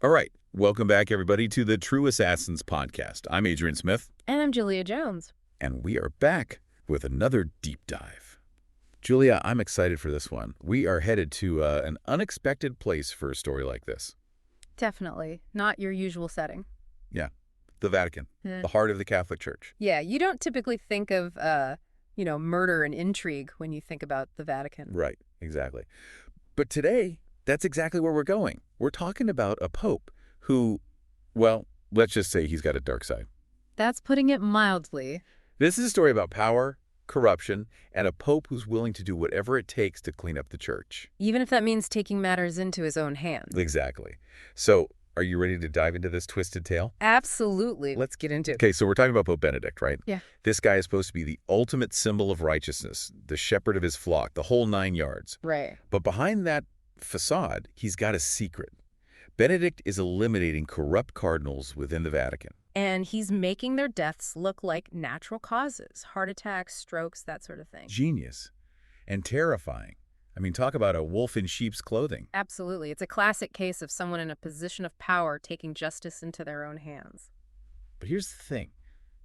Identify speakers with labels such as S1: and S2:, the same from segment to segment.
S1: All right. Welcome back, everybody, to the True Assassins podcast. I'm Adrian Smith,
S2: And I'm Julia Jones.
S1: and we are back with another deep dive. Julia, I'm excited for this one. We are headed to an unexpected place for a story like this.
S2: Definitely. Not your usual setting.
S1: Yeah, the Vatican,
S2: Eh.
S1: the heart of the Catholic Church.
S2: Yeah, you don't typically think of, murder and intrigue when you think about the Vatican.
S1: Right, exactly. But today, that's exactly where we're going. We're talking about a pope who, well, let's just say he's got a dark side.
S2: That's putting it mildly.
S1: This is a story about power, corruption, and a pope who's willing to do whatever it takes to clean up the church.
S2: Even if that means taking matters into his own hands.
S1: Exactly. So, are you ready to dive into this twisted tale?
S2: Absolutely. Let's get into it.
S1: Okay, so we're talking about Pope Benedict, right?
S2: Yeah.
S1: This guy is supposed to be the ultimate symbol of righteousness, the shepherd of his flock, the whole 9 yards.
S2: Right.
S1: But behind that facade, he's got a secret. Benedict is eliminating corrupt cardinals within the Vatican.
S2: And he's making their deaths look like natural causes. Heart attacks, strokes, that sort of thing.
S1: Genius. And terrifying. I mean, talk about a wolf in sheep's clothing.
S2: Absolutely. It's a classic case of someone in a position of power taking justice into their own hands.
S1: But here's the thing.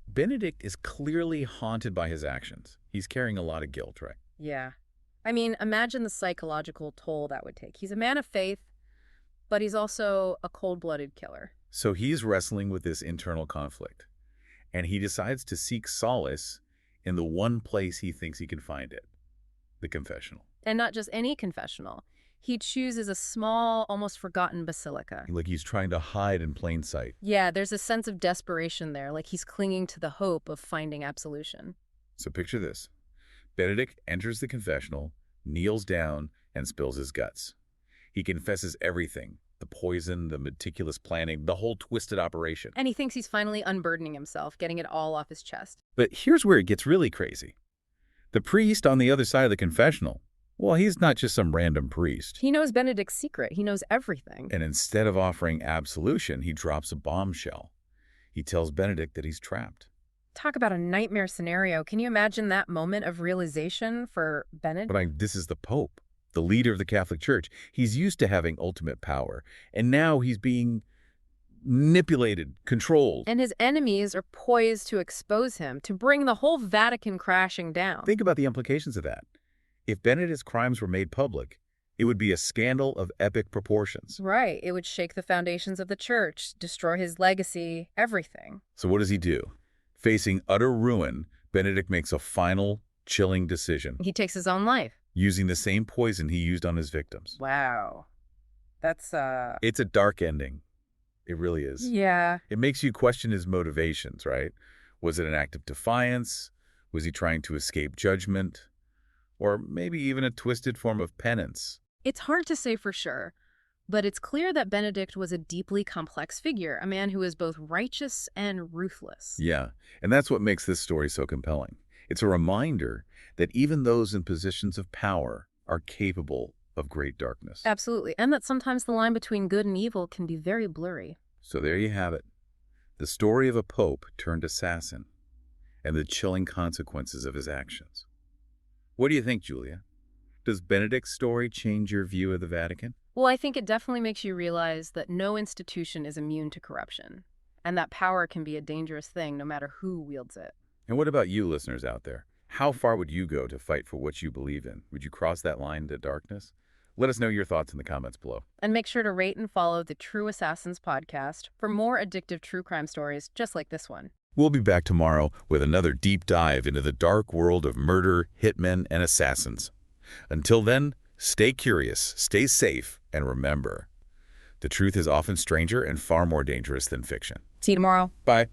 S1: Benedict is clearly haunted by his actions. He's carrying a lot of guilt, right?
S2: Yeah. I mean, imagine the psychological toll that would take. He's a man of faith, but he's also a cold-blooded killer.
S1: So he's wrestling with this internal conflict. And he decides to seek solace in the one place he thinks he can find it, the confessional.
S2: And not just any confessional. He chooses a small, almost forgotten basilica.
S1: Like he's trying to hide in plain sight.
S2: Yeah, there's a sense of desperation there, like he's clinging to the hope of finding absolution.
S1: So picture this. Benedict enters the confessional, kneels down, and spills his guts. He confesses everything. The poison, the meticulous planning, the whole twisted operation.
S2: And he thinks he's finally unburdening himself, getting it all off his chest.
S1: But here's where it gets really crazy. The priest on the other side of the confessional, well, he's not just some random priest.
S2: He knows Benedict's secret. He knows everything.
S1: And instead of offering absolution, he drops a bombshell. He tells Benedict that he's trapped.
S2: Talk about a nightmare scenario. Can you imagine that moment of realization for Benedict?
S1: But this is the Pope, the leader of the Catholic Church. He's used to having ultimate power, and now he's being manipulated, controlled.
S2: And his enemies are poised to expose him, to bring the whole Vatican crashing down.
S1: Think about the implications of that. If Benedict's crimes were made public, it would be a scandal of epic proportions.
S2: Right. It would shake the foundations of the church, destroy his legacy, everything.
S1: So what does he do? Facing utter ruin, Benedict makes a final, chilling decision,
S2: He takes his own life.
S1: using the same poison he used on his victims.
S2: Wow. That's,
S1: It's a dark ending. It really is.
S2: Yeah.
S1: It makes you question his motivations, right? Was it an act of defiance? Was he trying to escape judgment? Or maybe even a twisted form of penance?
S2: It's hard to say for sure, but it's clear that Benedict was a deeply complex figure, a man who is both righteous and ruthless.
S1: Yeah, and that's what makes this story so compelling. It's a reminder that even those in positions of power are capable of great darkness.
S2: Absolutely. And that sometimes the line between good and evil can be very blurry.
S1: So there you have it. The story of a pope turned assassin and the chilling consequences of his actions. What do you think, Julia? Does Benedict's story change your view of the Vatican?
S2: Well, I think it definitely makes you realize that no institution is immune to corruption, and that power can be a dangerous thing no matter who wields it.
S1: And what about you listeners out there? How far would you go to fight for what you believe in? Would you cross that line to darkness? Let us know your thoughts in the comments below.
S2: And make sure to rate and follow the True Assassins podcast for more addictive true crime stories just like this one.
S1: We'll be back tomorrow with another deep dive into the dark world of murder, hitmen, and assassins. Until then, stay curious, stay safe, and remember, the truth is often stranger and far more dangerous than fiction.
S2: See you tomorrow.
S1: Bye.